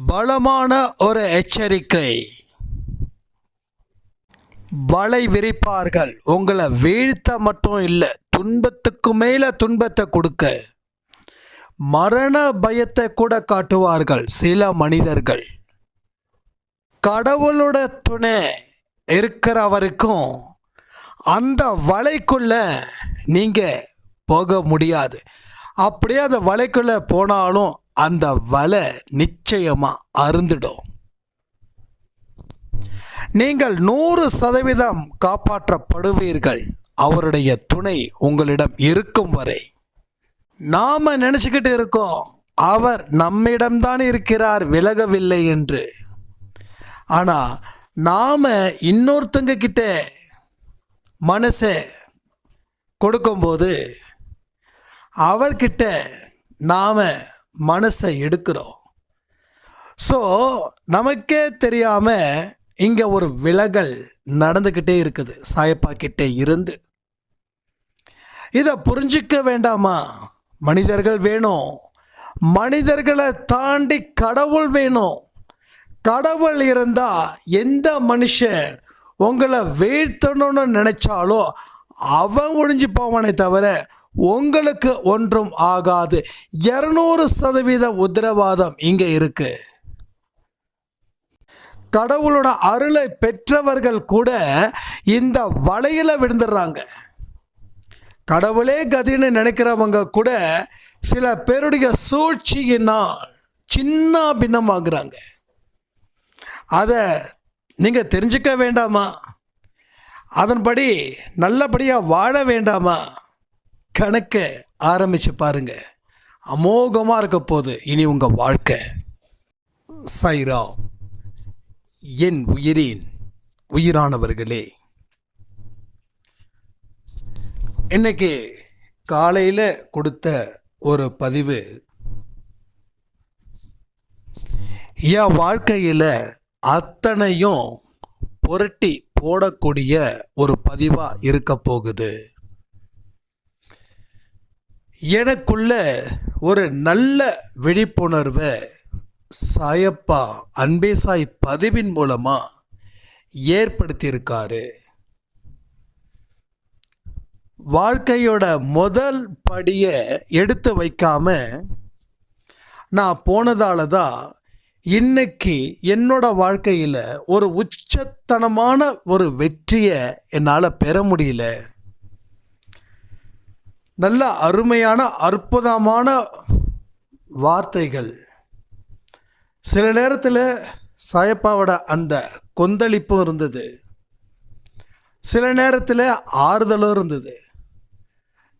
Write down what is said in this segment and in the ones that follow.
பலமான ஒரு எச்சரிக்கை. வலை விரிப்பார்கள். உங்களை வீழ்த்த மட்டும் இல்லை, துன்பத்துக்கு மேலே துன்பத்தை கொடுக்க, மரண பயத்தை கூட காட்டுவார்கள் சில மனிதர்கள். கடவுளோட துணை இருக்கிற வரைக்கும் அந்த வலைக்குள்ள நீங்கள் போக முடியாது. அப்படியே அந்த வலைக்குள்ளே போனாலும் அந்த வலை நிச்சயமாக அருந்திடும். நீங்கள் 100% காப்பாற்றப்படுவீர்கள் அவருடைய துணை உங்களிடம் இருக்கும் வரை. நாம் நினச்சிக்கிட்டு இருக்கோம் அவர் நம்மிடம்தான் இருக்கிறார், விலகவில்லை என்று. ஆனால் நாம் இன்னொருத்தங்க கிட்ட மனசை கொடுக்கும்போது அவர்கிட்ட நாம் மனசை எடுக்கிறோம். ஸோ நமக்கே தெரியாமல் இங்கே ஒரு விலகல் நடந்துக்கிட்டே இருக்குது சாயப்பா கிட்டே இருந்து. இதை புரிஞ்சிக்க வேண்டாமா? மனிதர்கள் வேணும், மனிதர்களை தாண்டி கடவுள் வேணும். கடவுள் இருந்தால் எந்த மனுஷன் உங்களை வீழ்த்தணும்னு நினைச்சாலும் அவன் ஒழிஞ்சு போவானே தவிர உங்களுக்கு ஒன்றும் ஆகாது. 200% உத்தரவாதம் இங்கே இருக்கு. கடவுளோட அருளை பெற்றவர்கள் கூட இந்த வலையில விழுந்துடுறாங்க. கடவுளே கதின்னு நினைக்கிறவங்க கூட சில பேருடைய சூழ்ச்சியினால் சின்ன பின்னமாகறாங்க. அதை நீங்கள் தெரிஞ்சுக்க வேண்டாமா? அதன்படி நல்லபடியாக வாழ வேண்டாமா? கணக்க ஆரம்பித்து பாருங்க, அமோகமாக இருக்க போது இனி உங்கள் வாழ்க்கை. சாய்ராம். என் உயிரின் உயிரானவர்களே, இன்னைக்கு காலையில் கொடுத்த ஒரு பதிவு என் வாழ்க்கையில் அத்தனையும் புரட்டி போடக்கூடிய ஒரு பதிவாக இருக்க போகுது. எனக்குள்ள ஒரு நல்ல விழிப்புணர்வை சாயப்பா அன்பே சாய் பதிவின் மூலமாக ஏற்படுத்தியிருக்காரு. வாழ்க்கையோட முதல் படியை எடுத்து வைக்காம நான் போனதால தான் இன்னைக்கு என்னோட வாழ்க்கையில் ஒரு உச்சத்தனமான ஒரு வெற்றியை என்னால் பெற முடியல. நல்ல அருமையான அற்புதமான வார்த்தைகள், சில நேரத்தில் சாயப்பாவோட அந்த கொந்தளிப்பும் இருந்தது, சில நேரத்தில் ஆறுதலும் இருந்தது,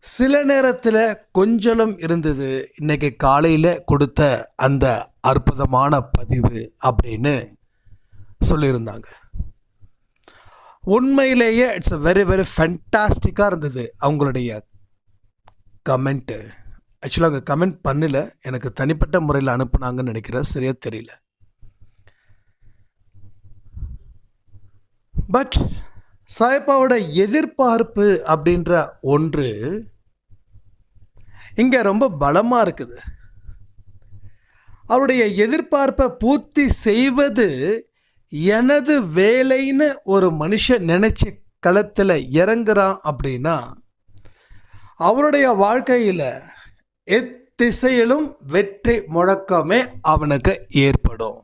சில நேரத்தில் கொஞ்சலும் இருந்தது. இன்னைக்கு காலையில் கொடுத்த அந்த அற்புதமான பதிவு அப்படின்னு சொல்லியிருந்தாங்க. உண்மையிலேயே இட்ஸ் அ வெரி வெரி ஃபேண்டாஸ்டிக்காக இருந்தது அவங்களுடைய கமெண்ட்டு. ஆக்சுவலாக அவங்க கமெண்ட் பண்ணல, எனக்கு தனிப்பட்ட முறையில் அனுப்புனாங்கன்னு நினைக்கிறேன், சரியா தெரியல. பட் சாயப்பாவோட எதிர்பார்ப்பு அப்படின்ற ஒன்று இங்கே ரொம்ப பலமாக இருக்குது. அவருடைய எதிர்பார்ப்பை பூர்த்தி செய்வது எனது வேலைன்னு ஒரு மனுஷன் நினைச்ச களத்தில் இறங்குறான் அப்படின்னா அவருடைய வாழ்க்கையில் எத்திசையிலும் வெற்றி முழக்கமே அவனுக்கு ஏற்படும்.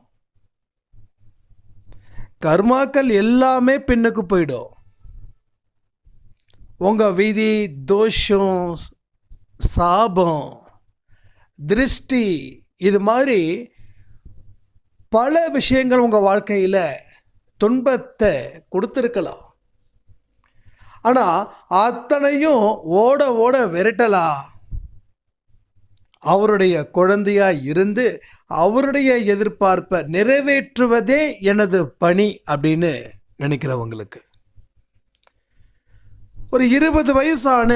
கர்மாக்கள் எல்லாமே பின்னுக்கு போயிடும். உங்கள் விதி, தோஷம், சாபம், திருஷ்டி, இது மாதிரி பல விஷயங்கள் உங்கள் வாழ்க்கையில் துன்பத்தை கொடுத்துருக்கலாம். ஆனால் அத்தனையும் ஓட ஓட விரட்டலாம். அவருடைய குழந்தையாக இருந்து அவருடைய எதிர்பார்ப்பை நிறைவேற்றுவதே எனது பணி அப்படின்னு நினைக்கிறவங்களுக்கு, ஒரு 20 வயசான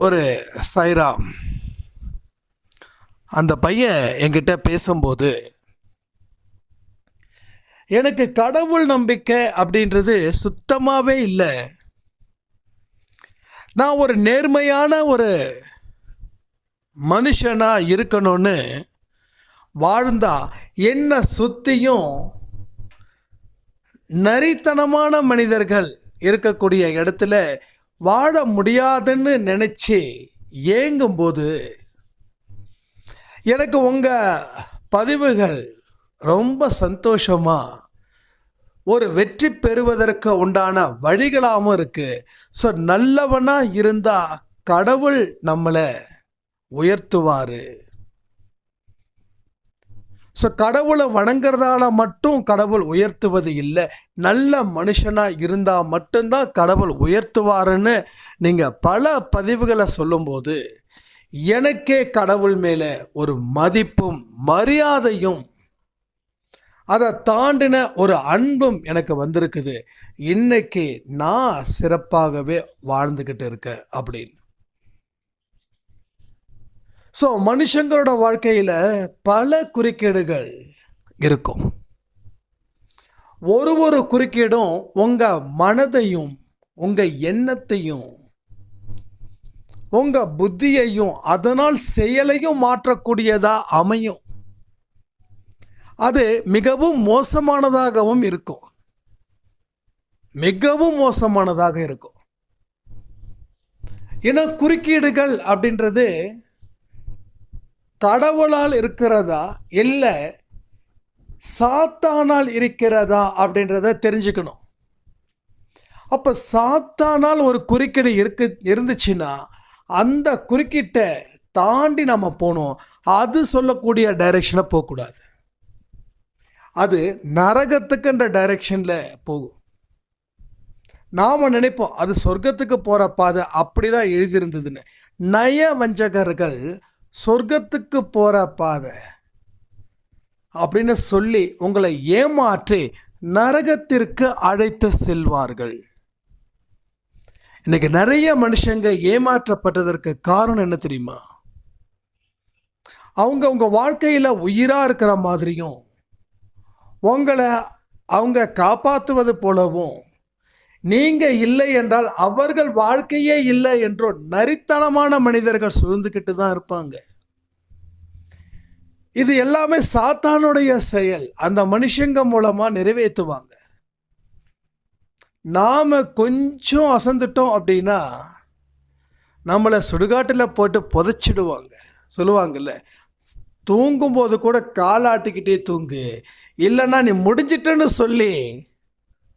ஒரு சாய்ராம் அந்த பையன் என்கிட்ட பேசும்போது, எனக்கு கடவுள் நம்பிக்கை அப்படின்றது சுத்தமாகவே இல்லை, நான் ஒரு நேர்மையான ஒரு மனுஷனாக இருக்கணும்னு வாழ்ந்தா என்ன சுற்றியும் நரித்தனமான மனிதர்கள் இருக்கக்கூடிய இடத்துல வாழ முடியாதுன்னு நினச்சி ஏங்கும்போது எனக்கு உங்கள் பதிவுகள் ரொம்ப சந்தோஷமாக ஒரு வெற்றி பெறுவதற்கு உண்டான வழிகளாகவும் இருக்குது. ஸோ நல்லவனாக இருந்தால் கடவுள் நம்மளை உயர்த்துவார். ஸோ கடவுளை வணங்குறதால மட்டும் கடவுள் உயர்த்துவது இல்லை, நல்ல மனுஷனாக இருந்தால் மட்டும்தான் கடவுள் உயர்த்துவாருன்னு நீங்கள் பல பதிவுகளை சொல்லும்போது எனக்கே கடவுள் மேலே ஒரு மதிப்பும் மரியாதையும் அதை தாண்டின ஒரு அன்பும் எனக்கு வந்திருக்குது. இன்னைக்கு நான் சிறப்பாகவே வாழ்ந்துக்கிட்டு இருக்கேன் அப்படின்னு. ஸோ மனுஷங்களோட வாழ்க்கையில் பல குறுக்கீடுகள் இருக்கும். ஒரு குறுக்கீடும் உங்கள் மனதையும் உங்கள் எண்ணத்தையும் உங்கள் புத்தியையும் அதனால் செயலையும் மாற்றக்கூடியதா அமையும். அது மிகவும் மோசமானதாகவும் இருக்கும், மிகவும் மோசமானதாக இருக்கும். ஏன்னா குறுக்கீடுகள் அப்படின்றது கடவுளால் இருக்கிறதா இல்லை சாத்தானால் இருக்கிறதா அப்படின்றத தெரிஞ்சுக்கணும். அப்போ சாத்தானால் ஒரு குறுக்கீடு இருந்துச்சுன்னா அந்த குறுக்கீட்டை தாண்டி நம்ம போகணும். அது சொல்லக்கூடிய டைரெக்ஷனை போகக்கூடாது. அது நரகத்துக்குன்ற டைரெக்ஷனில் போகும். நாம் நினைப்போம் அது சொர்க்கத்துக்கு போகிற பாதை அப்படி தான் எழுதியிருந்ததுன்னு. நய வஞ்சகர்கள் சொர்க்கத்துக்கு போகிற பாதை அப்படின்னு சொல்லி உங்களை ஏமாற்றி நரகத்திற்கு அழைத்து செல்வார்கள். இன்னைக்கு நிறைய மனுஷங்க ஏமாற்றப்பட்டதற்கு காரணம் என்ன தெரியுமா? அவங்க வாழ்க்கையில் உயிராக இருக்கிற மாதிரியும் உங்களை அவங்க காப்பாற்றுவது போலவும் நீங்கள் இல்லை என்றால் அவர்கள் வாழ்க்கையே இல்லை என்றோ நரித்தனமான மனிதர்கள் சூழ்ந்துக்கிட்டு தான் இருப்பாங்க. இது எல்லாமே சாத்தானுடைய செயல். அந்த மனுஷங்க மூலமாக நிறைவேற்றுவாங்க. நாம் கொஞ்சம் அசந்துட்டோம் அப்படின்னா நம்மளை சுடுகாட்டில் போட்டு புதைச்சிடுவாங்க. சொல்லுவாங்கல்ல, தூங்கும்போது கூட காலாட்டிக்கிட்டே தூங்கு, இல்லைன்னா நீ முடிஞ்சிட்டேன்னு சொல்லி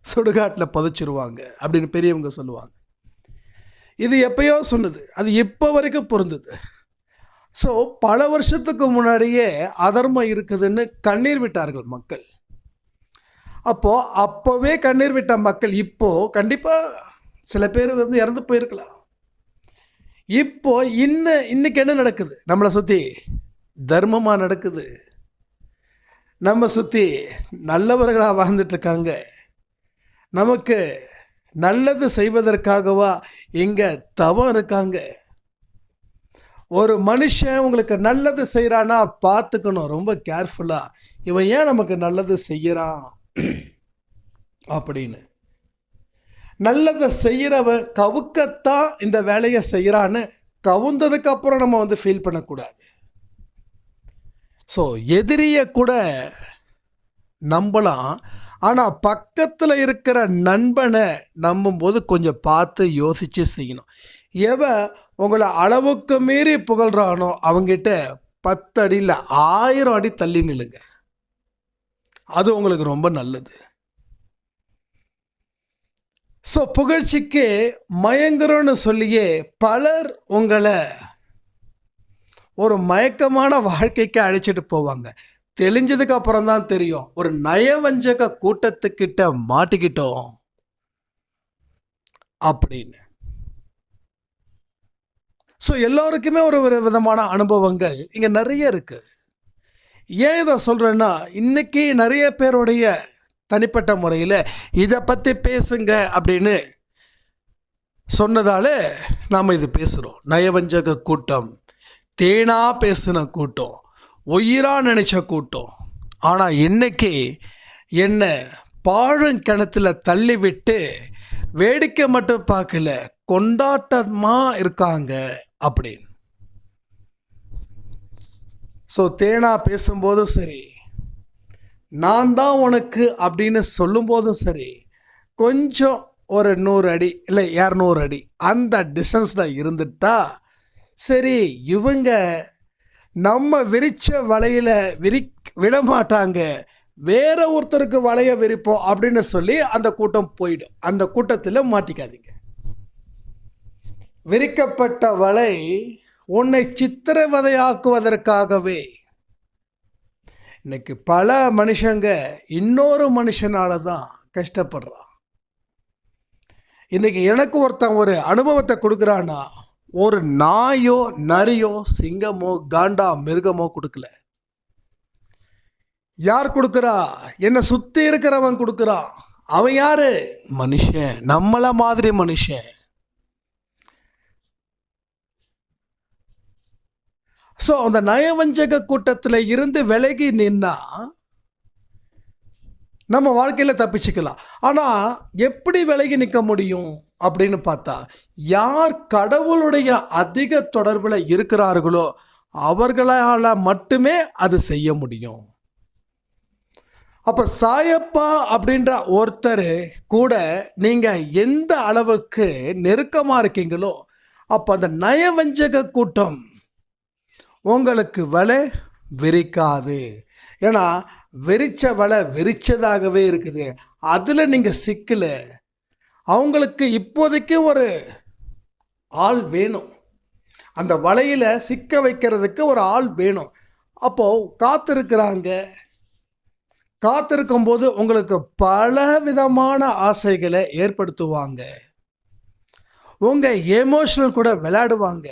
சுடுகாட்டில் புதைச்சிருவாங்க அப்படின்னு பெரியவங்க சொல்லுவாங்க. இது எப்பயோ சொன்னது, அது இப்போ வரைக்கும் பொருந்தது. ஸோ பல வருஷத்துக்கு முன்னாடியே அதர்மம் இருக்குதுன்னு கண்ணீர் விட்டார்கள் மக்கள். அப்போவே கண்ணீர் விட்ட மக்கள் இப்போது கண்டிப்பாக சில பேர் இறந்து போயிருக்கலாம். இன்னைக்கு என்ன நடக்குது? நம்மளை சுற்றி தர்மமாக நடக்குது. நம்ம சுற்றி நல்லவர்களாக வாழ்ந்துட்டுருக்காங்க. நமக்கு நல்லது செய்வதற்காகவா இங்கே தவம் இருக்காங்க. ஒரு மனுஷன் உங்களுக்கு நல்லது செய்கிறான்னா பார்த்துக்கணும் ரொம்ப கேர்ஃபுல்லாக. இவன் ஏன் நமக்கு நல்லது செய்கிறான் அப்படின்னு. நல்லதை செய்கிறவன் கவுக்கத்தான் இந்த வேலையை செய்கிறான்னு கவுந்ததுக்கப்புறம் நம்ம ஃபீல் பண்ணக்கூடாது. ஸோ எதிரியை கூட நம்பலாம், ஆனால் பக்கத்தில் இருக்கிற நண்பனை நம்பும்போது கொஞ்சம் பார்த்து யோசித்து செய்யணும். எவன் உங்களை அளவுக்கு மீறி புகழ்கிறானோ அவங்ககிட்ட 10 அடியில் 1000 அடி தள்ளி நில்லுங்க. அது உங்களுக்கு ரொம்ப நல்லது. ஸோ புகழ்ச்சிக்கு மயங்குறோன்னு சொல்லியே பலர் உங்களை ஒரு மயக்கமான வாழ்க்கைக்கு அழைச்சிட்டு போவாங்க. தெளிஞ்சதுக்கு அப்புறம் தான் தெரியும் ஒரு நயவஞ்சக கூட்டத்துக்கிட்ட மாட்டிக்கிட்டோம் அப்படின்னு. ஸோ எல்லோருக்குமே ஒரு விதமான அனுபவங்கள் இங்கே நிறைய இருக்கு. ஏன் இதை சொல்கிறேன்னா, இன்னைக்கு நிறைய பேருடைய தனிப்பட்ட முறையில் இதை பற்றி பேசுங்க அப்படின்னு சொன்னதால நாம் இது பேசுகிறோம். நயவஞ்சக கூட்டம், தேனா பேசின கூட்டம், உயிராக நினச்ச கூட்டம். ஆனால் இன்னைக்கு என்ன பாழுங்கிணத்துல தள்ளிவிட்டு வேடிக்கை மட்டும் பார்க்கல, கொண்டாட்டமாக இருக்காங்க அப்படின்னு. ஸோ தேனா பேசும்போதும் சரி, நான் தான் உனக்கு அப்படின்னு சொல்லும்போதும் சரி, கொஞ்சம் ஒரு 100 அடி இல்லை 200 அடி அந்த டிஸ்டன்ஸில் இருந்துட்டா சரி, இவங்க நம்ம விரிச்ச வலையில் விட மாட்டாங்க, வேற ஒருத்தருக்கு வலைய விரிப்போம் அப்படின்னு சொல்லி அந்த கூட்டம் போயிடும். அந்த கூட்டத்தில் மாட்டிக்காதீங்க. விரிக்கப்பட்ட வலை உன்னை சித்திரவதையாக்குவதற்காகவே. இன்னைக்கு பல மனுஷங்க இன்னொரு மனுஷனால தான் கஷ்டப்படுறான். இன்னைக்கு எனக்கு ஒருத்தன் ஒரு அனுபவத்தை கொடுக்குறான்னா, ஒரு நாயோ நரியோ சிங்கமோ காண்டா மிருகமோ கொடுக்கல. யார் கொடுக்குறா? என்னை சுற்றி இருக்கிறவன் கொடுக்குறான். அவன் யாரு? மனுஷன், நம்மள மாதிரி மனுஷன். ஸோ அந்த நயவஞ்சக கூட்டத்தில் இருந்து விலகி நின்னா நம்ம வாழ்க்கையில் தப்பிச்சுக்கலாம். ஆனால் எப்படி விலகி நிற்க முடியும் அப்படின்னு பார்த்தா, யார் கடவுளுடைய அதிக தொடர்பில் இருக்கிறார்களோ அவர்களால் மட்டுமே அது செய்ய முடியும். அப்போ சாயப்பா அப்படின்ற ஒருத்தர் கூட நீங்கள் எந்த அளவுக்கு நெருக்கமாக இருக்கீங்களோ அப்போ அந்த நயவஞ்சக கூட்டம் உங்களுக்கு வலை விரிக்காது. ஏன்னா விரிச்ச வலை விரிச்சதாகவே இருக்குது, அதில் நீங்கள் சிக்கல. அவங்களுக்கு இப்போதைக்கு ஒரு ஆள் வேணும், அந்த வலையில் சிக்க வைக்கிறதுக்கு ஒரு ஆள் வேணும். அப்போது காத்திருக்கும்போது உங்களுக்கு பல விதமான ஆசைகளை ஏற்படுத்துவாங்க. உங்கள் எமோஷனல் கூட விளையாடுவாங்க.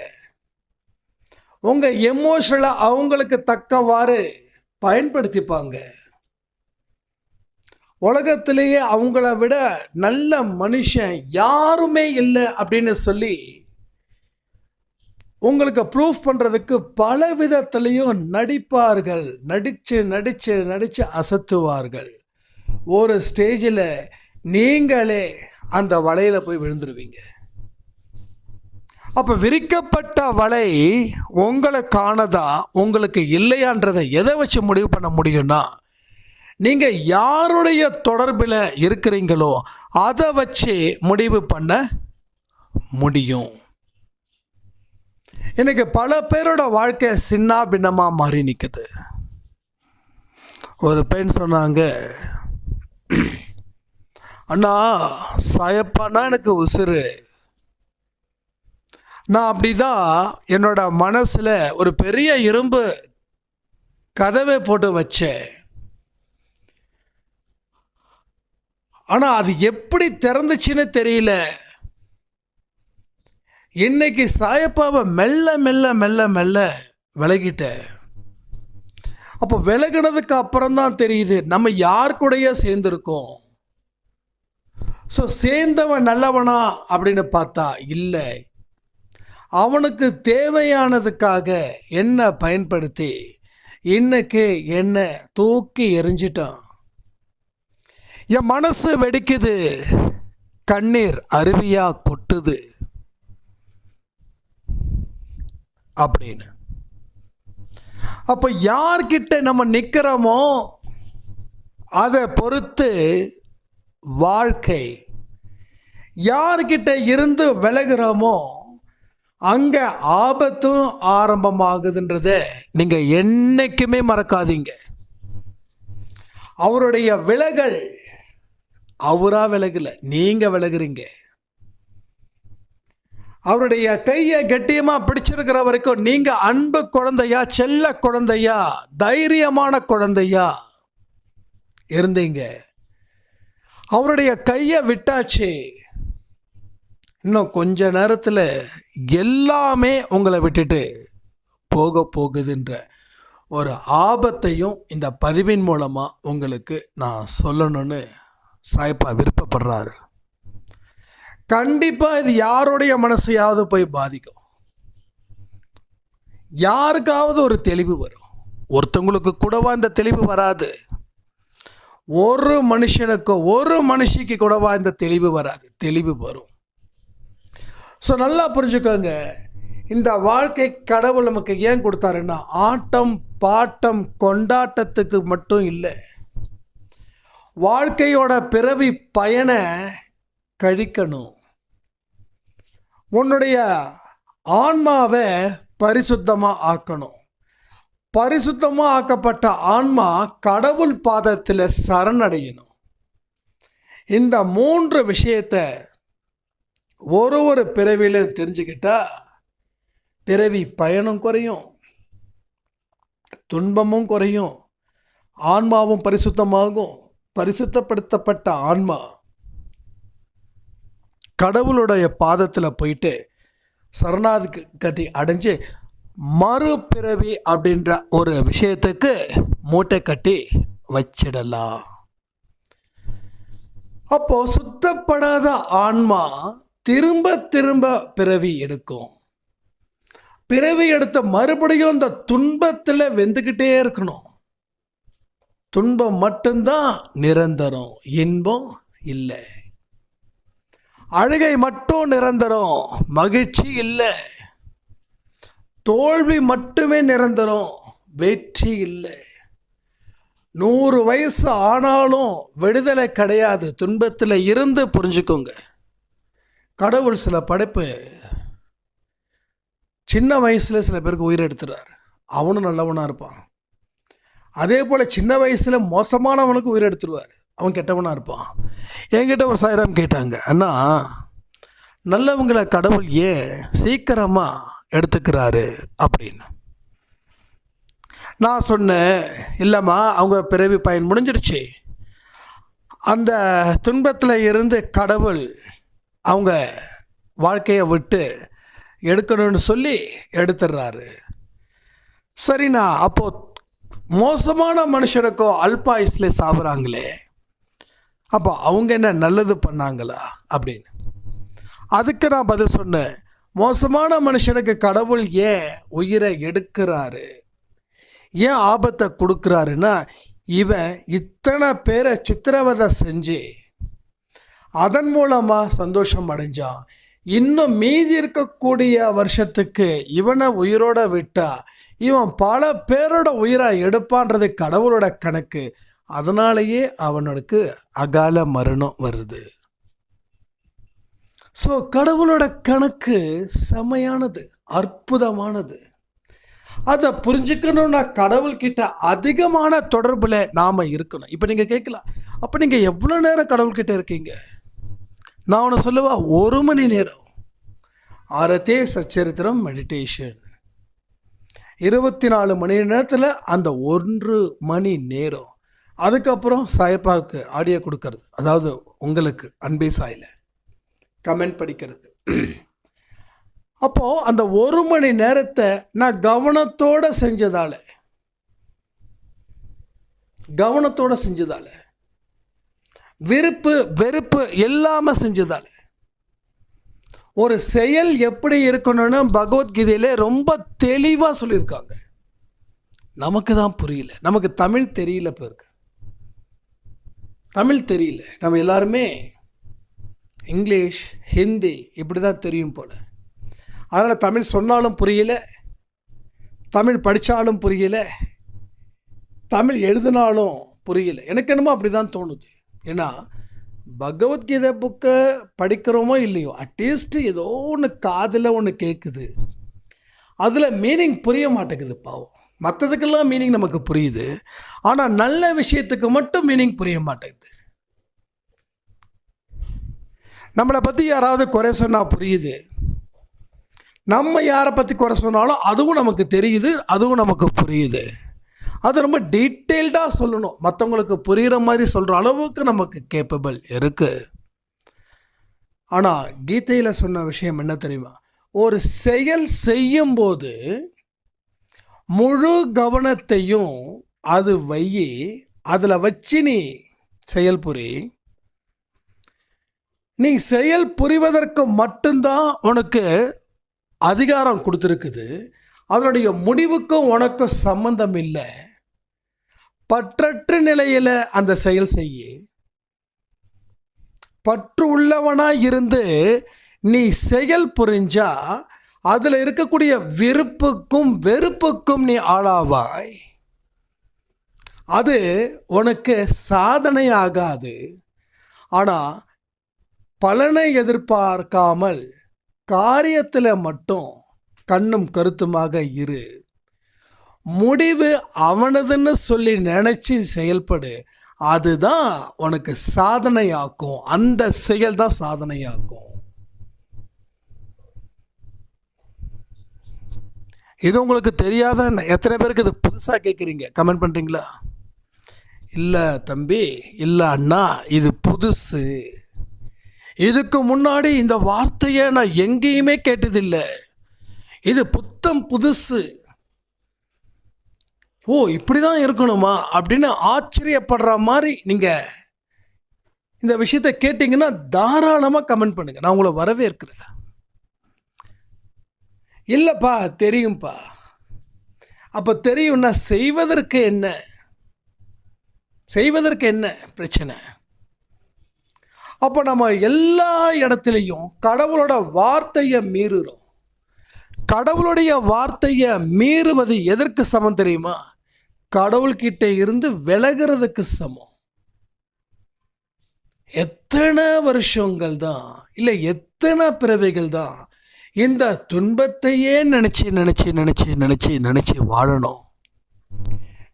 உங்கள் எமோஷனலை அவங்களுக்கு தக்கவாறு பயன்படுத்திப்பாங்க. உலகத்திலேயே அவங்கள விட நல்ல மனுஷன் யாருமே இல்லை அப்படின்னு சொல்லி உங்களுக்கு ப்ரூஃப் பண்ணுறதுக்கு பல விதத்துலேயும் நடிப்பார்கள். நடித்து அசத்துவார்கள். ஒரு ஸ்டேஜில் நீங்களே அந்த வலையில் போய் விழுந்துருவீங்க. அப்போ விரிக்கப்பட்ட வலை உங்களுக்கானதா உங்களுக்கு இல்லையான்றதை எதை வச்சு முடிவு பண்ண முடியும்னா, நீங்கள் யாருடைய தொடர்பில் இருக்கிறீங்களோ அதை வச்சு முடிவு பண்ண முடியும். இன்னைக்கு பல பேரோட வாழ்க்கை சின்ன பின்னமாக மாறி நிற்குது. ஒரு பெண் சொன்னாங்க, அண்ணா சாயப்பானா எனக்கு உசுறு. நான் அப்படிதான் என்னோட மனசில் ஒரு பெரிய இரும்பு கதவை போட்டு வச்சேன். ஆனால் அது எப்படி திறந்துச்சுன்னு தெரியல. இன்னைக்கு சாயப்பாவை மெல்ல மெல்ல மெல்ல மெல்ல விலகிட்டேன். அப்போ விலகினதுக்கு அப்புறம்தான் தெரியுது நம்ம யார் கூடயே சேர்ந்துருக்கோம். ஸோ சேர்ந்தவன் நல்லவனா அப்படின்னு பார்த்தா இல்லை, அவனுக்கு தேவையானதுக்காக என்ன பயன்படுத்தி இன்னைக்கு என்ன தூக்கி எறிஞ்சிட்டான். என் மனசு வெடிக்குது, கண்ணீர் அருவியா கொட்டுது அப்படின்னு. அப்போ யார்கிட்ட நம்ம நிற்கிறோமோ அதை பொறுத்து வாழ்க்கை. யார்கிட்ட இருந்து விலகிறோமோ அங்கே ஆபத்தும் ஆரம்பமாகுதுன்றதை நீங்கள் என்னைக்குமே மறக்காதீங்க. அவருடைய விலகல் அவராக விலகலை, நீங்கள் விலகுறீங்க. அவருடைய கையை கட்டியமாக பிடிச்சிருக்கிற வரைக்கும் நீங்கள் அன்பு குழந்தையா, செல்ல குழந்தையா, தைரியமான குழந்தையா இருந்தீங்க. அவருடைய கையை விட்டாச்சு, இன்னும் கொஞ்ச நேரத்தில் எல்லாமே உங்களை விட்டுட்டு போக போகுதுன்ற ஒரு ஆபத்தையும் இந்த பதிவின் மூலமாக உங்களுக்கு நான் சொல்லணும்னு சாயப்பா விருப்பப்படுறாரு. கண்டிப்பாக இது யாருடைய மனசையாவது போய் பாதிக்கும். யாருக்காவது ஒரு தெளிவு வரும். ஒருத்தவங்களுக்கு கூடவா இந்த தெளிவு வராது? ஒரு மனுஷனுக்கோ ஒரு மனுஷிக்கு கூடவா இந்த தெளிவு வராது? தெளிவு வரும். ஸோ நல்லா புரிஞ்சுக்கோங்க, இந்த வாழ்க்கை கடவுள் நமக்கு ஏன் கொடுத்தாருன்னா ஆட்டம் பாட்டம் கொண்டாட்டத்துக்கு மட்டும் இல்லை, வாழ்க்கையோட பிறவி பயனை கழிக்கணும். உன்னுடைய ஆன்மாவை பரிசுத்தமாக ஆக்கணும். பரிசுத்தமாக ஆக்கப்பட்ட ஆன்மா கடவுள் பாதத்தில் சரணடையணும். இந்த 3 விஷயத்தை ஒரு பிறவியிலும் தெரிஞ்சுக்கிட்டா பிறவி பயனும் குறையும், துன்பமும் குறையும், ஆன்மாவும் பரிசுத்தமாகும். பரிசுத்தப்படுத்தப்பட்ட ஆன்மா கடவுளுடைய பாதத்தில் போயிட்டு சரணாகதி அடைஞ்சு மறுபிறவி அப்படின்ற ஒரு விஷயத்துக்கு மூட்டை கட்டி வச்சிடலாம். அப்போ சுத்தப்படாத ஆன்மா திரும்ப திரும்ப பிறவி எடுக்கும். பிறவி எடுத்த மறுபடியும் இந்த துன்பத்தில் வெந்துக்கிட்டே இருக்கணும். துன்பம் மட்டும்தான் நிரந்தரம், இன்பம் இல்லை. அழுகை மட்டும் நிரந்தரம், மகிழ்ச்சி இல்லை. தோல்வி மட்டுமே நிரந்தரம், வெற்றி இல்லை. 100 வயசு ஆனாலும் விடுதலை கிடையாது. துன்பத்தில் இருந்து புரிஞ்சுக்கோங்க. கடவுள் சில படைப்பு சின்ன வயசில் சில பேருக்கு உயிர் எடுத்துறாரு, அவனும் நல்லவனாக இருப்பான். அதே போல் சின்ன வயசில் மோசமானவனுக்கு உயிர் எடுத்துருவார், அவன் கெட்டவனாக இருப்பான். என்கிட்ட ஒரு சாயிராம் கேட்டாங்க, அண்ணா நல்லவங்களை கடவுள் ஏன் சீக்கிரமாக எடுத்துக்கிறாரு அப்படின்னு. நான் சொன்னேன், இல்லைம்மா அவங்க பிறவி பயன் முடிஞ்சிருச்சு. அந்த துன்பத்தில் இருந்து கடவுள் அவங்க வாழ்க்கையை விட்டு எடுக்கணும்னு சொல்லி எடுத்துடுறாரு. சரிண்ணா, அப்போது மோசமான மனுஷனுக்கோ அல்பாயுஸ்ல சாப்பிட்றாங்களே, அப்போ அவங்க என்ன நல்லது பண்ணாங்களா அப்படின்னு. அதுக்கு நான் பதில் சொன்னேன், மோசமான மனுஷனுக்கு கடவுள் ஏன் உயிரை எடுக்கிறாரு, ஏன் ஆபத்தை கொடுக்குறாருன்னா, இவன் இத்தனை பேரை சித்திரவதை செஞ்சு அதன் மூலமாக சந்தோஷம் அடைஞ்சான். இன்னும் மீதி இருக்கக்கூடிய வருஷத்துக்கு இவனை உயிரோட விட்டா இவன் பல பேரோட உயிராக எடுப்பான்றது கடவுளோட கணக்கு. அதனாலேயே அவனுக்கு அகால மரணம் வருது. ஸோ கடவுளோட கணக்கு செமையானது, அற்புதமானது. அதை புரிஞ்சுக்கணும்னா கடவுள்கிட்ட அதிகமான தொடர்பில் நாம் இருக்கணும். இப்போ நீங்கள் கேட்கலாம், அப்போ நீங்கள் எவ்வளோ நேரம் கடவுள்கிட்ட இருக்கீங்க? நான் ஒன்று சொல்லுவா, 1 மணி நேரம் ஆரத்தே சச்சரித்திரம் மெடிடேஷன். 24 மணி நேரத்தில் அந்த 1 மணி நேரம். அதுக்கப்புறம் சாயப்பாவுக்கு ஆடியோ கொடுக்கறது, அதாவது உங்களுக்கு அன்பே சாயில கமெண்ட் படிக்கிறது. அப்போது அந்த 1 மணி நேரத்தை நான் கவனத்தோடு செஞ்சதால விருப்பு வெறுப்பு இல்லாமல் செஞ்சதால ஒரு செயல் எப்படி இருக்கணும்னு பகவத்கீதையில ரொம்ப தெளிவாக சொல்லியிருக்காங்க. நமக்கு தான் புரியல, நமக்கு தமிழ் தெரியல. பேருக்கு தமிழ் தெரியல. நம்ம எல்லாருமே இங்கிலீஷ் ஹிந்தி இப்படி தான் தெரியும் போல். அதனால் தமிழ் சொன்னாலும் புரியல, தமிழ் படித்தாலும் புரியல, தமிழ் எழுதினாலும் புரியல. எனக்கு என்னமோ அப்படி தான் தோணுது. ஏன்னா பகவத்கீதை புக்கை படிக்கிறோமோ இல்லையோ, அட்லீஸ்ட் ஏதோ ஒன்று காதில் ஒன்று கேட்குது, அதில் மீனிங் புரிய மாட்டேங்குது பாவம். மற்றதுக்கெல்லாம் மீனிங் நமக்கு புரியுது, ஆனால் நல்ல விஷயத்துக்கு மட்டும் மீனிங் புரிய மாட்டேங்குது. நம்மளை பற்றி யாராவது குறை சொன்னால் புரியுது, நம்ம யாரை பற்றி குறை சொன்னாலும் அதுவும் நமக்கு தெரியுது, அதுவும் நமக்கு புரியுது. அது ரொம்ப டீட்டெயில்டாக சொல்லணும், மற்றவங்களுக்கு புரிகிற மாதிரி சொல்கிற அளவுக்கு நமக்கு கேப்பபிள் இருக்குது. ஆனால் கீதையில் சொன்ன விஷயம் என்ன தெரியுமா? ஒரு செயல் செய்யும்போது முழு கவனத்தையும் அது வையி, அதில் வச்சு நீ செயல் புரி. நீ செயல் புரிவதற்கு மட்டும்தான் உனக்கு அதிகாரம் கொடுத்துருக்குது, அதனுடைய முடிவுக்கும் உனக்கும் சம்பந்தம் இல்லை. பற்றற்ற நிலையில் அந்த செயல் செய்ய, பற்று உள்ளவனாக இருந்து நீ செயல் புரிஞ்சா அதில் இருக்கக்கூடிய விருப்புக்கும் வெறுப்புக்கும் நீ ஆளாவாய். அது உனக்கு சாதனை ஆகாது. ஆனால் பலனை எதிர்பார்க்காமல் காரியத்தில் மட்டும் கண்ணும் கருத்துமாக இரு. முடிவு அவனதுன்னு சொல்லி நினச்சி செயல்படு. அதுதான் உனக்கு சாதனையாக்கும். அந்த செயல் தான் சாதனையாக்கும். இது உங்களுக்கு தெரியாத எத்தனை பேருக்கு இது புதுசாக கேட்குறீங்க? கமெண்ட் பண்ணுறீங்களா? இல்லை தம்பி, இல்லை அண்ணா, இது புதுசு. இதுக்கு முன்னாடி இந்த வார்த்தையை நான் எங்கேயுமே கேட்டதில்லை. இது புத்தம் புதுசு. ஓ, இப்படி தான் இருக்கணுமா அப்படின்னு ஆச்சரியப்படுற மாதிரி நீங்கள் இந்த விஷயத்தை கேட்டிங்கன்னா தாராளமாக கமெண்ட் பண்ணுங்கள். நான் உங்களை வரவேற்கிறேன். இல்லைப்பா, தெரியும்ப்பா. அப்போ தெரியும்னா செய்வதற்கு என்ன பிரச்சனை? அப்போ நம்ம எல்லா இடத்துலையும் கடவுளோட வார்த்தையை மீறுறோம். கடவுளுடைய வார்த்தையை மீறுவது எதற்கு சமம் தெரியுமா? கடவுள்கிட்ட இருந்து விலகிறதுக்கு சமம். எத்தனை வருஷங்கள் தான், இல்லை எத்தனை பிறவைகள் தான் இந்த துன்பத்தையே நினச்சி வாழணும்.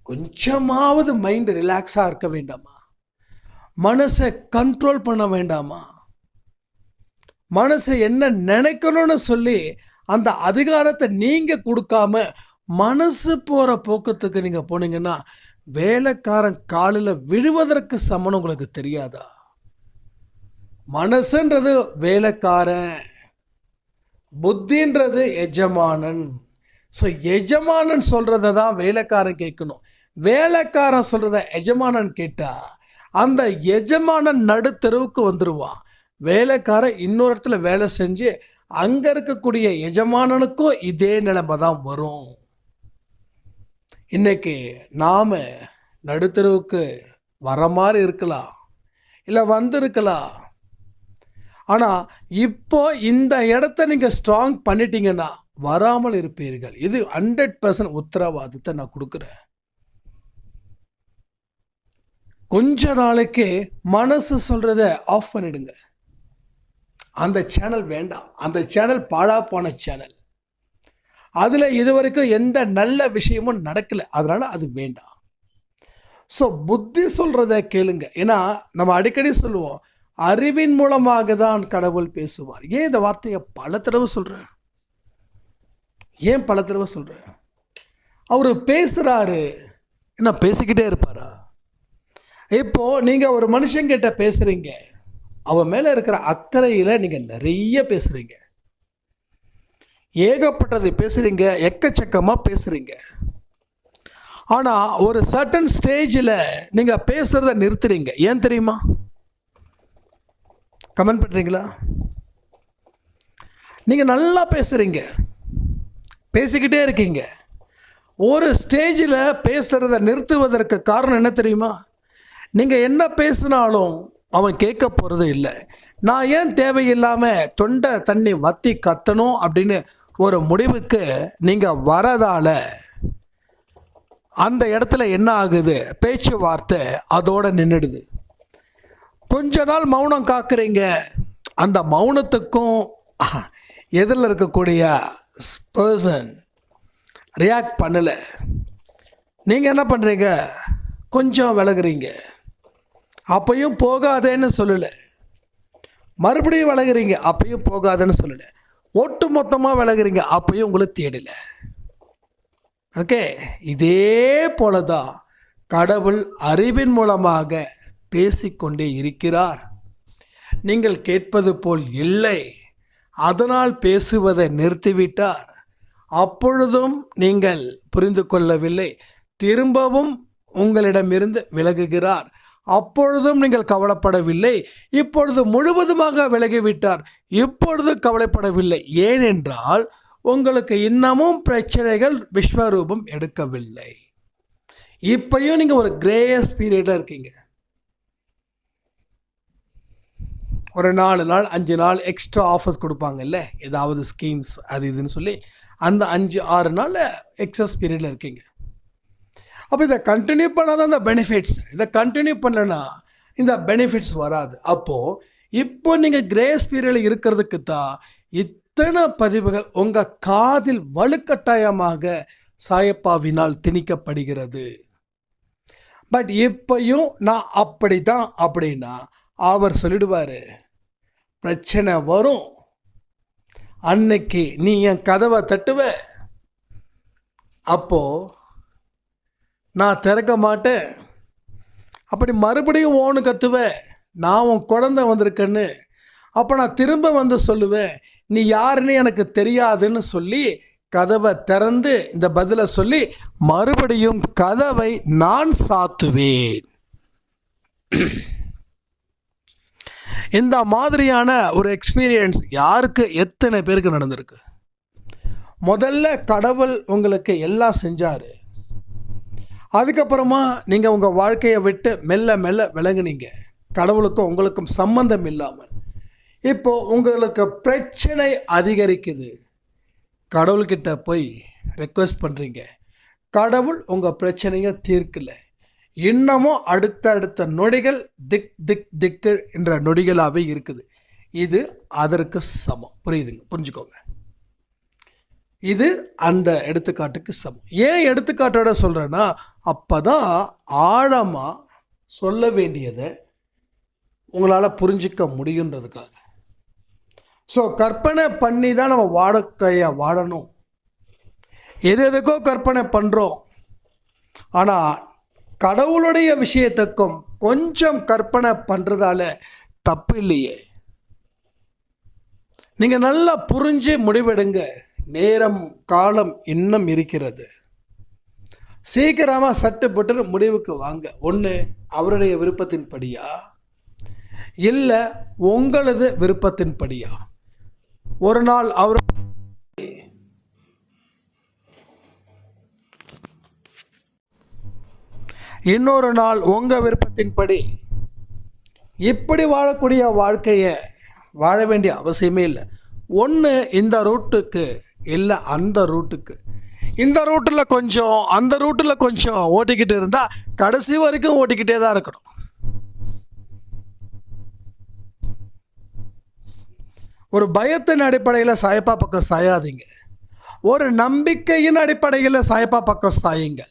கொஞ்சமாவது மைண்ட் ரிலாக்ஸாக இருக்க வேண்டாமா? மனசை கண்ட்ரோல் பண்ண வேண்டாமா? மனசை என்ன நினைக்கணும்னு சொல்லி அந்த அதிகாரத்தை நீங்கள் கொடுக்காம மனசு போகிற போக்கத்துக்கு நீங்கள் போனீங்கன்னா வேலைக்காரன் காலில் விழுவதற்கு சமம். உங்களுக்கு தெரியாதா? மனசுன்றது வேலைக்காரன், புத்தின்றது எஜமானன். ஸோ எஜமானன் சொல்கிறத தான் வேலைக்காரன் கேட்கணும். வேலைக்காரன் சொல்கிறத எஜமானன் கேட்டால் அந்த எஜமானன் நடுத்தெருவுக்கு வந்துடுவான். வேலைக்காரன் இன்னொரு இடத்துல வேலை செஞ்சு அங்கே இருக்கக்கூடிய எஜமானனுக்கும் இதே நிலைமை தான் வரும். இன்னைக்கு நாம் நடுத்தெருவுக்கு வர மாதிரி இருக்கலாம், இல்லை வந்திருக்கலாம். ஆனால் இப்போ இந்த இடத்த நீங்கள் ஸ்ட்ராங் பண்ணிட்டீங்கன்னா வராமல் இருப்பீர்கள். இது 100% உத்தரவாதத்தை நான் கொடுக்குறேன். கொஞ்ச நாளைக்கு மனசு சொல்கிறத ஆஃப் பண்ணிடுங்க. அந்த சேனல் வேண்டாம். அந்த சேனல் பாழா போன சேனல். அதில் இதுவரைக்கும் எந்த நல்ல விஷயமும் நடக்கலை. அதனால் அது வேண்டாம். ஸோ புத்தி சொல்கிறத கேளுங்க. ஏன்னா நம்ம அடிக்கடி சொல்லுவோம், அறிவின் மூலமாக தான் கடவுள் பேசுவார். ஏன் இந்த வார்த்தையை பல தடவை சொல்கிறேன்? அவர் பேசுகிறாரு, என்ன பேசிக்கிட்டே இருப்பாரா? இப்போது நீங்கள் ஒரு மனுஷங்கிட்ட பேசுகிறீங்க, அவன் மேலே இருக்கிற அக்கறையில் நீங்கள் நிறைய பேசுகிறீங்க, ஏகப்பட்டதை பேசுகிறீங்க, எக்கச்சக்கமாக பேசுகிறீங்க. ஆனால் ஒரு சர்டன் ஸ்டேஜில் நீங்கள் பேசுகிறத நிறுத்துறீங்க. ஏன் தெரியுமா? கமெண்ட் பண்ணுறீங்களா? நீங்கள் நல்லா பேசுகிறீங்க, பேசிக்கிட்டே இருக்கீங்க. ஒரு ஸ்டேஜில் பேசுகிறத நிறுத்துவதற்கு காரணம் என்ன தெரியுமா? நீங்கள் என்ன பேசினாலும் அவன் கேட்க போகிறது இல்லை. நான் ஏன் தேவையில்லாமல் தொண்டை தண்ணி வற்றி கத்தணும் அப்படின்னு ஒரு முடிவுக்கு நீங்கள் வரதால் அந்த இடத்துல என்ன ஆகுது? பேச்சுவார்த்தை அதோடு நின்றுடுது. கொஞ்ச நாள் மௌனம் காக்குறீங்க. அந்த மௌனத்துக்கும் எதிரில் இருக்கக்கூடிய பர்சன் ரியாக்ட் பண்ணலை. நீங்கள் என்ன பண்ணுறீங்க? கொஞ்சம் விலகுறீங்க. அப்பையும் போகாதேன்னு சொல்லலை. மறுபடியும் விலகுறீங்க, அப்பையும் போகாதேன்னு சொல்லலை. ஒட்டு மொத்தமாக விலகுறீங்க, அப்பையும் உங்களை தேடலை. ஓகே, இதே போல தான் கடவுள் அறிவின் மூலமாக பேசிக்கொண்டே இருக்கிறார். நீங்கள் கேட்பது போல் இல்லை, அதனால் பேசுவதை நிறுத்திவிட்டார். அப்பொழுதும் நீங்கள் புரிந்து கொள்ளவில்லை, திரும்பவும் உங்களிடமிருந்து விலகுகிறார். அப்பொழுதும் நீங்கள் கவலைப்படவில்லை, இப்பொழுது முழுவதுமாக விலகிவிட்டார். இப்பொழுது கவலைப்படவில்லை. ஏனென்றால் உங்களுக்கு இன்னமும் பிரச்சனைகள் விஸ்வரூபம் எடுக்கவில்லை. இப்பையும் நீங்கள் ஒரு கிரேஸ் பீரியடில் இருக்கீங்க. ஒரு 4 நாள் 5 நாள் எக்ஸ்ட்ரா ஆஃபர்ஸ் கொடுப்பாங்கல்ல, ஏதாவது ஸ்கீம்ஸ் அது இதுன்னு சொல்லி, அந்த 5-6 நாள் எக்ஸஸ் பீரியடில் இருக்கீங்க. அப்போ இதை கண்டினியூ பண்ணால் தான் இந்த பெனிஃபிட்ஸ், இதை கண்டினியூ பண்ணலன்னா இந்த பெனிஃபிட்ஸ் வராது. அப்போது இப்போ நீங்கள் கிரேஸ் பீரியடில் இருக்கிறதுக்கு தான் இத்தனை பதிவுகள் உங்கள் காதில் வலுக்கட்டாயமாக சாயப்பாவினால் திணிக்கப்படுகிறது. பட் இப்பையும் நான் அப்படி தான் அப்படின்னா அவர் சொல்லிடுவார், பிரச்சனை வரும், அன்னைக்கு நீ என் கதவை தட்டுவ, அப்போ நான் திறக்க மாட்டேன், அப்படி மறுபடியும் ஓன்னு கத்துவ, நான் உன் குழந்தை வந்திருக்கேன்னு, அப்போ நான் திரும்ப வந்து சொல்லுவேன் நீ யாருன்னு எனக்கு தெரியாதுன்னு சொல்லி கதவை திறந்து இந்த பதிலை சொல்லி மறுபடியும் கதவை நான் சாத்துவேன். இந்த மாதிரியான ஒரு எக்ஸ்பீரியன்ஸ் யாருக்கு எத்தனை பேருக்கு நடந்திருக்கு? முதல்ல கடவுள் உங்களுக்கு எல்லாம் செஞ்சார், அதுக்கப்புறமா நீங்கள் உங்கள் வாழ்க்கையை விட்டு மெல்ல மெல்ல விலகுனீங்க, கடவுளுக்கும் உங்களுக்கும் சம்பந்தம் இல்லாமல். இப்போது உங்களுக்கு பிரச்சனை அதிகரிக்குது, கடவுள்கிட்ட போய் ரெக்வெஸ்ட் பண்ணுறீங்க, கடவுள் உங்கள் பிரச்சனையை தீர்க்கலை, இன்னமும் அடுத்தடுத்த நொடிகள் திக் திக் திக்கு என்ற நொடிகளாகவே இருக்குது. இது அதற்கு சமம். புரியுதுங்க? புரிஞ்சுக்கோங்க, இது அந்த எடுத்துக்காட்டுக்கு சமம். ஏன் எடுத்துக்காட்டோட சொல்கிறேன்னா, அப்போ தான் ஆழமாக சொல்ல வேண்டியதை உங்களால் புரிஞ்சிக்க முடியுன்றதுக்காக. ஸோ கற்பனை பண்ணி தான் நம்ம வாழ்க்கையை வாழணும். எதுக்கோ கற்பனை பண்ணுறோம், ஆனால் கடவுளுடைய விஷயத்துக்கும் கொஞ்சம் கற்பனை பண்ணுறதால தப்பு இல்லையே. நீங்கள் நல்லா புரிஞ்சு முடிவெடுங்க. நேரம் காலம் இன்னும் இருக்கிறது. சீக்கிரமாக சட்டுப்பட்டு முடிவுக்கு வாங்க. ஒன்று அவருடைய விருப்பத்தின்படியா, இல்லை உங்களது விருப்பத்தின்படியா. ஒரு நாள் அவர் இன்னொரு நாள் உங்கள் விருப்பத்தின்படி. இப்படி வாழக்கூடிய வாழ்க்கையை வாழ வேண்டிய அவசியமே இல்லை. ஒன்று இந்த ரூட்டுக்கு, இல்லை அந்த ரூட்டுக்கு. இந்த ரூட்டில் கொஞ்சம் அந்த ரூட்டில் கொஞ்சம் ஓட்டிக்கிட்டு இருந்தால் கடைசி வரைக்கும் ஓட்டிக்கிட்டே தான் இருக்கணும். ஒரு பயத்தின் அடிப்படையில் சாயப்பா பக்கம் சாயாதீங்க, ஒரு நம்பிக்கையின் அடிப்படையில் சாயப்பா பக்கம் சாயுங்க.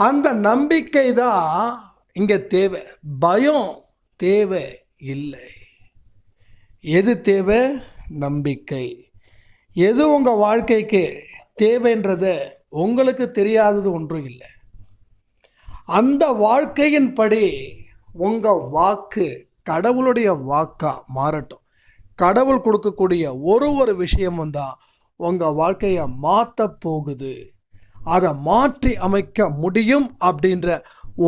அந்த நம்பிக்கை தான் இங்கே தேவை, பயம் தேவை இல்லை. எது தேவை? நம்பிக்கை. எது உங்கள் வாழ்க்கைக்கு தேவைன்றதை உங்களுக்கு தெரியாதது ஒன்றும் இல்லை. அந்த வாழ்க்கையின்படி உங்கள் வாக்கு கடவுளுடைய வாக்காக மாறட்டும். கடவுள் கொடுக்கக்கூடிய ஒரு விஷயமும் தான் உங்கள் வாழ்க்கையை மாற்ற போகுது. அதை மாற்றி அமைக்க முடியும் அப்படின்ற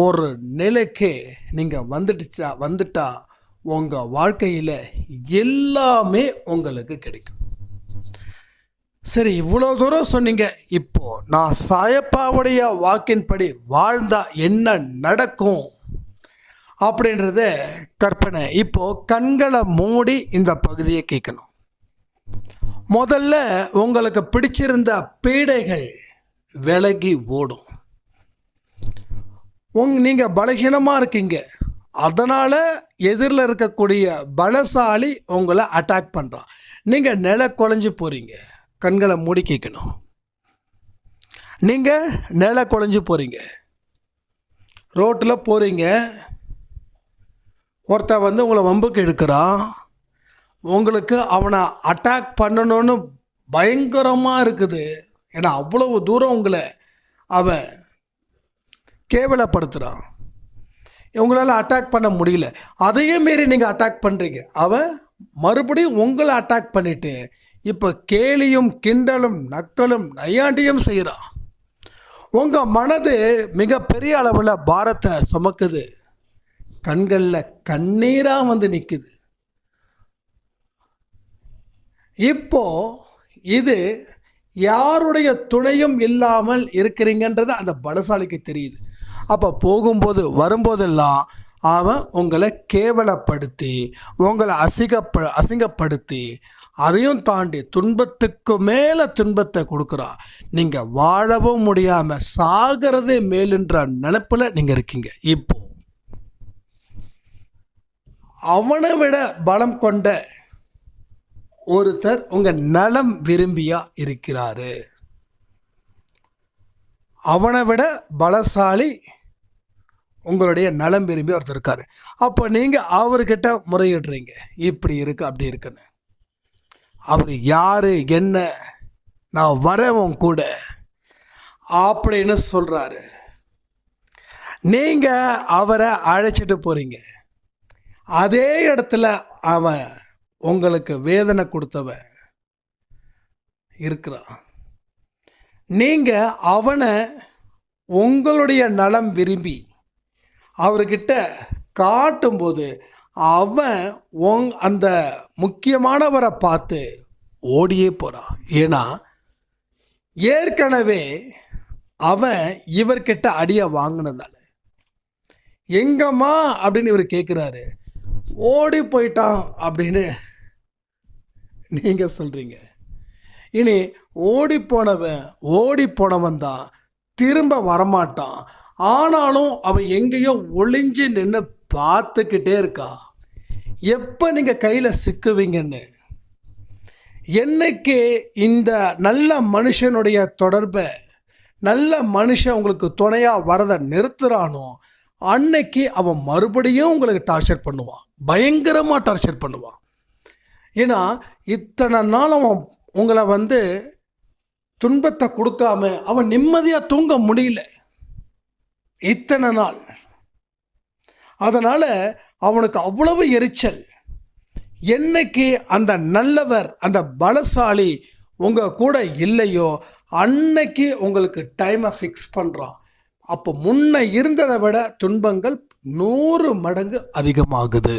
ஒரு நிலைக்கு நீங்கள் வந்துட்டா உங்கள் வாழ்க்கையில் எல்லாமே உங்களுக்கு கிடைக்கும். சரி, இவ்வளோ தூரம் சொன்னீங்க. இப்போது நான் சாயப்பாவுடைய வாக்கின்படி வாழ்ந்தா என்ன நடக்கும் அப்படின்றத கற்பனை. இப்போது கண்களை மூடி இந்த பகுதியை கேட்கணும். முதல்ல உங்களுக்கு பிடிச்சிருந்த பீடைகள் விலகி ஓடும். நீங்கள் பலகீனமாக இருக்கீங்க, அதனால் எதிரில் இருக்கக்கூடிய பலசாலி உங்களை அட்டாக் பண்ணுறான். நீங்கள் நில குலைஞ்சு போகிறீங்க. கண்களை மூடி கேட்கணும். நீங்கள் நில குலைஞ்சு போகிறீங்க, ரோட்டில் போகிறீங்க, ஒருத்தன் வந்து உங்களை வம்புக்கு எடுக்கிறான். உங்களுக்கு அவனை அட்டாக் பண்ணணும்னு பயங்கரமாக இருக்குது. ஏன்னா அவ்வளவு தூரம் உங்களை அவன் கேவலப்படுத்துகிறான். உங்களால் அட்டாக் பண்ண முடியல, அதையே மீறி நீங்கள் அட்டாக் பண்ணுறீங்க. அவன் மறுபடியும் உங்களை அட்டாக் பண்ணிவிட்டு இப்போ கேலியும் கிண்டலும் நக்கலும் நையாண்டியும் செய்கிறான். உங்கள் மனது மிகப்பெரிய அளவில் பாரத்தை சுமக்குது, கண்களில் கண்ணீராக வந்து நிற்குது. இப்போ இது யாருடைய துணையும் இல்லாமல் இருக்கிறீங்கன்றது அந்த பலசாலிக்கு தெரியுது. அப்போ போகும்போது வரும்போதெல்லாம் அவன் உங்களை கேவலப்படுத்தி உங்களை அசிங்கப்படுத்தி அதையும் தாண்டி துன்பத்துக்கு மேலே துன்பத்தை கொடுக்குறான். நீங்கள் வாழவும் முடியாமல் சாகிறதே மேலுன்ற நினைப்பில் நீங்கள் இருக்கீங்க. இப்போ அவனை விட பலம் கொண்ட ஒருத்தர் உங்கள் நலம் விரும்பியா இருக்கிறாரு. அவனை விட பலசாலி உங்களுடைய நலம் விரும்பி ஒருத்தர் இருக்காரு. அப்போ நீங்கள் அவர்கிட்ட முறையிடுறீங்க, இப்படி இருக்கு அப்படி இருக்குன்னு. அவர் யாரு என்ன, நான் வரவும் கூட அப்படின்னு சொல்கிறாரு. நீங்கள் அவரை அழைச்சிட்டு போகிறீங்க. அதே இடத்துல அவன் உங்களுக்கு வேதனை கொடுத்தவன் இருக்கிறான். நீங்கள் அவனை உங்களுடைய நலம் விரும்பி அவர்கிட்ட காட்டும்போது அவன் அந்த முக்கியமானவரை பார்த்து ஓடியே போகிறான். ஏன்னா ஏற்கனவே அவன் இவர்கிட்ட அடியை வாங்கினதால. எங்கம்மா அப்படின்னு இவர் கேட்குறாரு. ஓடி போயிட்டான் அப்படின்னு நீங்கள் சொல்கிறீங்க. இனி ஓடி போனவன் தான் திரும்ப வரமாட்டான். ஆனாலும் அவன் எங்கேயோ ஒளிஞ்சு நின்று பார்த்துக்கிட்டே இருக்கா, எப்போ நீங்கள் கையில் சிக்குவீங்கன்னு. என்னைக்கு இந்த நல்ல மனுஷனுடைய தொடர்பை, நல்ல மனுஷன் உங்களுக்கு துணையாக வரதை நிறுத்துகிறானோ அன்னைக்கு அவன் மறுபடியும் உங்களுக்கு டார்ச்சர் பண்ணுவான், பயங்கரமாக டார்ச்சர் பண்ணுவான். ஏன்னா இத்தனை நாள் அவன் உங்களை துன்பத்தை கொடுக்காம அவன் நிம்மதியாக தூங்க முடியல இத்தனை நாள். அதனால் அவனுக்கு அவ்வளவு எரிச்சல். என்னைக்கு அந்த நல்லவர், அந்த பலசாலி உங்கள் கூட இல்லையோ அன்னைக்கு உங்களுக்கு டைமை ஃபிக்ஸ் பண்ணுறான். அப்போ முன்ன இருந்ததை விட துன்பங்கள் 100 மடங்கு அதிகமாகுது.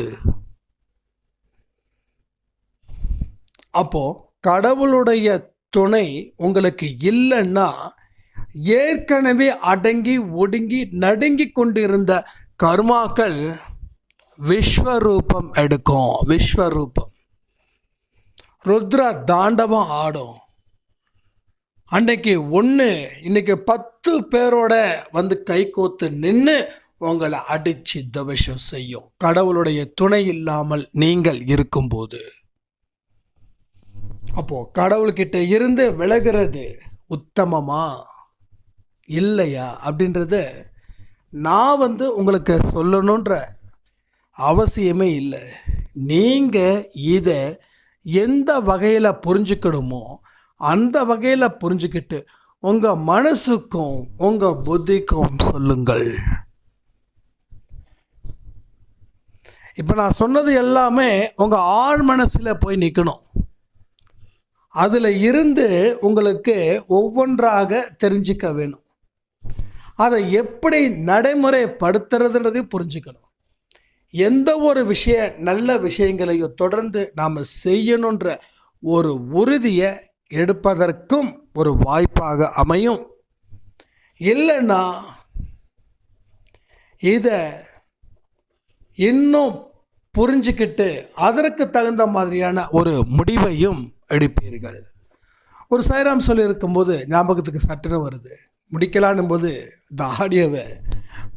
அப்போ கடவுளுடைய துணை உங்களுக்கு இல்லைன்னா ஏற்கனவே அடங்கி ஒடுங்கி நடுங்கி கொண்டிருந்த கர்மாக்கள் விஸ்வரூபம் எடுக்கும். விஸ்வரூபம் ருத்ர தாண்டவம் ஆடும். அன்னைக்கு இன்னைக்கு 10 பேரோட கை கோத்து நின்று உங்களை அடித்து தவசம் செய்யும். கடவுளுடைய துணை இல்லாமல் நீங்கள் இருக்கும்போது. அப்போ கடவுள்கிட்ட இருந்து விலகிறது உத்தமமா இல்லையா அப்படின்றத நான் உங்களுக்கு சொல்லணுன்ற அவசியமே இல்லை. நீங்கள் இதை எந்த வகையில் புரிஞ்சுக்கணுமோ அந்த வகையில் புரிஞ்சுக்கிட்டு உங்கள் மனசுக்கும் உங்கள் புத்திக்கும் சொல்லுங்கள். இப்போ நான் சொன்னது எல்லாமே உங்கள் ஆழ் மனசில் போய் நிற்கணும். அதில் இருந்து உங்களுக்கு ஒவ்வொன்றாக தெரிஞ்சிக்க வேணும். அதை எப்படி நடைமுறைப்படுத்துறதுன்றதையும் புரிஞ்சுக்கணும். எந்த ஒரு நல்ல விஷயங்களையும் தொடர்ந்து நாம் செய்யணுன்ற ஒரு உறுதியை எடுப்பதற்கும் ஒரு வாய்ப்பாக அமையும். இல்லைன்னா இதை இன்னும் புரிஞ்சுக்கிட்டு அதற்கு தகுந்த மாதிரியான ஒரு முடிவையும் எடுப்பீர்கள். ஒரு சாய்ராம் சொல்லி இருக்கும்போது ஞாபகத்துக்கு சட்டுன்னு வருது. முடிக்கலான்னும் போது இந்த ஆடியோவை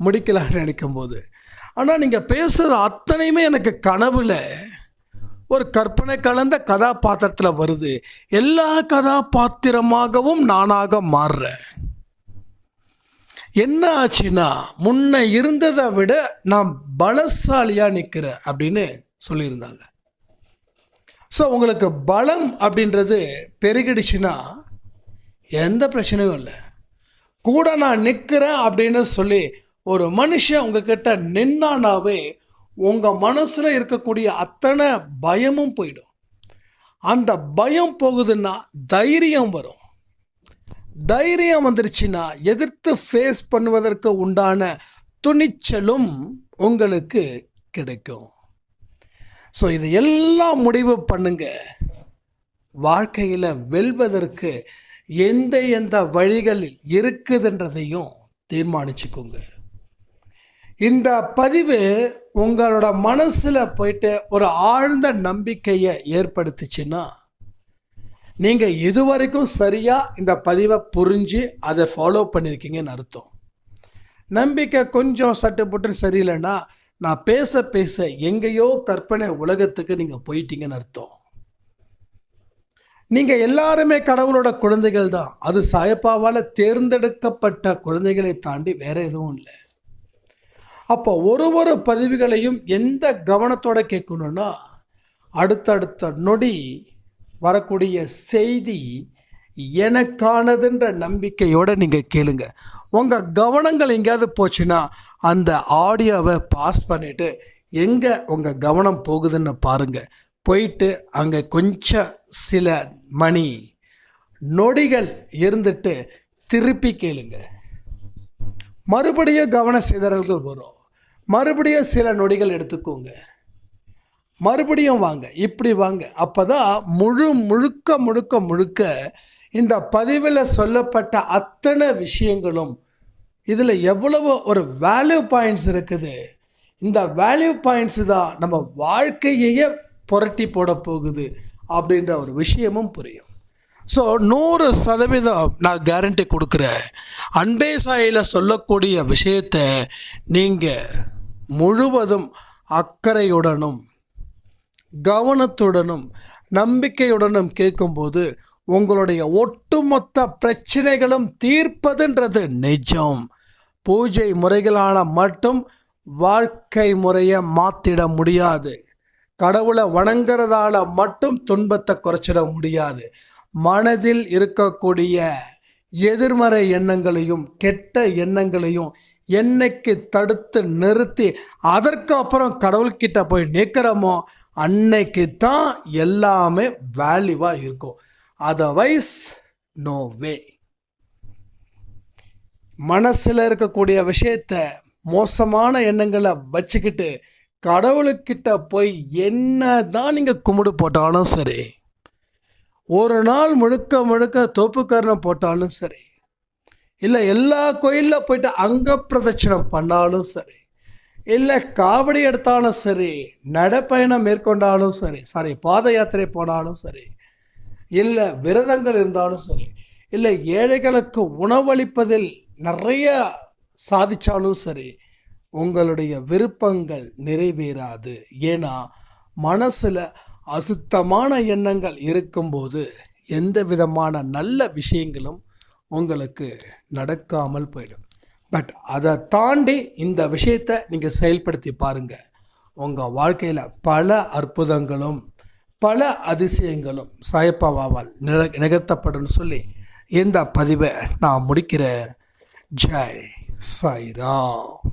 முடிக்கலான்னு நினைக்கும்போது, ஆனால் நீங்கள் பேசுகிறது அத்தனையுமே எனக்கு கனவில் ஒரு கற்பனை கலந்த கதாபாத்திரத்தில் வருது. எல்லா கதாபாத்திரமாகவும் நானாக மாறுறேன். என்ன ஆச்சுன்னா முன்ன இருந்ததை விட நான் பலசாலியாக நிற்கிறேன் அப்படின்னு சொல்லியிருந்தாங்க. ஸோ உங்களுக்கு பலம் அப்படின்றது பெருகிடுச்சுன்னா எந்த பிரச்சனையும் இல்லை. கூட நான் நிற்கிறேன் அப்படின்னு சொல்லி ஒரு மனுஷன் உங்ககிட்ட நின்னானாவே உங்கள் மனசில் இருக்கக்கூடிய அத்தனை பயமும் போயிடும். அந்த பயம் போகுதுன்னா தைரியம் வரும். தைரியம் வந்துருச்சுன்னா எதிர்த்து ஃபேஸ் பண்ணுவதற்கு உண்டான துணிச்சலும் உங்களுக்கு கிடைக்கும். ஸோ இது எல்லாம் முடிவு பண்ணுங்க. வாழ்க்கையில் வெல்வதற்கு எந்த வழிகளில் இருக்குதுன்றதையும் தீர்மானிச்சுக்கோங்க. இந்த பதிவு உங்களோட மனசில் போயிட்டு ஒரு ஆழ்ந்த நம்பிக்கையை ஏற்படுத்துச்சுன்னா நீங்கள் இதுவரைக்கும் சரியாக இந்த பதிவை புரிஞ்சு அதை ஃபாலோ பண்ணியிருக்கீங்கன்னு அர்த்தம். நம்பிக்கை கொஞ்சம் சட்டுப்பட்டு சரியில்லைன்னா நான் பேச பேச எங்கேயோ கற்பனை உலகத்துக்கு நீங்கள் போயிட்டீங்கன்னு அர்த்தம். நீங்கள் எல்லாருமே கடவுளோட குழந்தைகள் தான். அது சாயப்பாவால் தேர்ந்தெடுக்கப்பட்ட குழந்தைகளை தாண்டி வேற எதுவும் இல்லை. அப்போ ஒரு பதிவுகளையும் எந்த கவனத்தோட கேட்கணுன்னா, அடுத்தடுத்த நொடி வரக்கூடிய செய்தி எனக்கானதுன்ற நம்பிக்கையோடு நீங்கள் கேளுங்க. உங்கள் கவனங்கள் எங்கேயாவது போச்சுன்னா அந்த ஆடியோவை பாஸ் பண்ணிவிட்டு எங்கே உங்கள் கவனம் போகுதுன்னு பாருங்கள். போயிட்டு அங்கே கொஞ்சம் சில மணி நொடிகள் இருந்துட்டு திருப்பி கேளுங்க. மறுபடியும் கவன சிதறல்கள் வரும். மறுபடியும் சில நொடிகள் எடுத்துக்கோங்க. மறுபடியும் வாங்க, இப்படி வாங்க. அப்போ தான் முழுக்க இந்த பதிவில் சொல்லப்பட்ட அத்தனை விஷயங்களும் இதில் எவ்வளவு ஒரு வேல்யூ பாயிண்ட்ஸ் இருக்குது. இந்த வேல்யூ பாயிண்ட்ஸ் தான் நம்ம வாழ்க்கையே புரட்டி போட போகுது அப்படின்ற ஒரு விஷயமும் புரியும். ஸோ 100% நான் கேரண்டி கொடுக்குறேன். அன்பே சாயில சொல்லக்கூடிய விஷயத்தை நீங்கள் முழுவதும் அக்கறையுடனும் கவனத்துடனும் நம்பிக்கையுடனும் கேட்கும்போது உங்களுடைய ஒட்டுமொத்த பிரச்சனைகளும் தீர்ப்பதுன்றது நிஜம். பூஜை முறைகளால் மட்டும் வாழ்க்கை முறையை மாற்றிட முடியாது. கடவுளை வணங்குறதால மட்டும் துன்பத்தை குறைச்சிட முடியாது. மனதில் இருக்கக்கூடிய எதிர்மறை எண்ணங்களையும் கெட்ட எண்ணங்களையும் என்னைக்கு தடுத்து நிறுத்தி அதற்கு அப்புறம் கடவுள்கிட்ட போய் நிற்கிறோமோ அன்னைக்கு தான் எல்லாமே வேல்யூவாக இருக்கும். Otherwise no way. மனசில் இருக்கக்கூடிய விஷயத்த மோசமான எண்ணங்களை வச்சுக்கிட்டு கடவுளுக்கிட்ட போய் என்ன தான் நீங்கள் கும்பிடு போட்டாலும் சரி, ஒரு நாள் முழுக்க தோப்புக்கரணம் போட்டாலும் சரி, இல்லை எல்லா கோயிலில் போயிட்டு அங்க பிரதட்சணம் பண்ணாலும் சரி, இல்லை காவடி எடுத்தாலும் சரி, நடைப்பயணம் மேற்கொண்டாலும் சரி, பாத யாத்திரை போனாலும் சரி, இல்லை விரதங்கள் இருந்தாலும் சரி, இல்லை ஏழைகளுக்கு உணவளிப்பதில் நிறைய சாதிச்சாலும் சரி, உங்களுடைய விருப்பங்கள் நிறைவேறாது. ஏன்னா மனசில் அசுத்தமான எண்ணங்கள் இருக்கும்போது எந்த விதமான நல்ல விஷயங்களும் உங்களுக்கு நடக்காமல் போயிடும். பட் அதை தாண்டி இந்த விஷயத்தை நீங்கள் செயல்படுத்தி பாருங்கள். உங்கள் வாழ்க்கையில் பல அற்புதங்களும் பல அதிசயங்களும் சாயப்பாவால் நிகழ்த்தப்படும் சொல்லி இந்த பதிவை நான் முடிக்கிறேன். ஜெய் சாய்ராம்.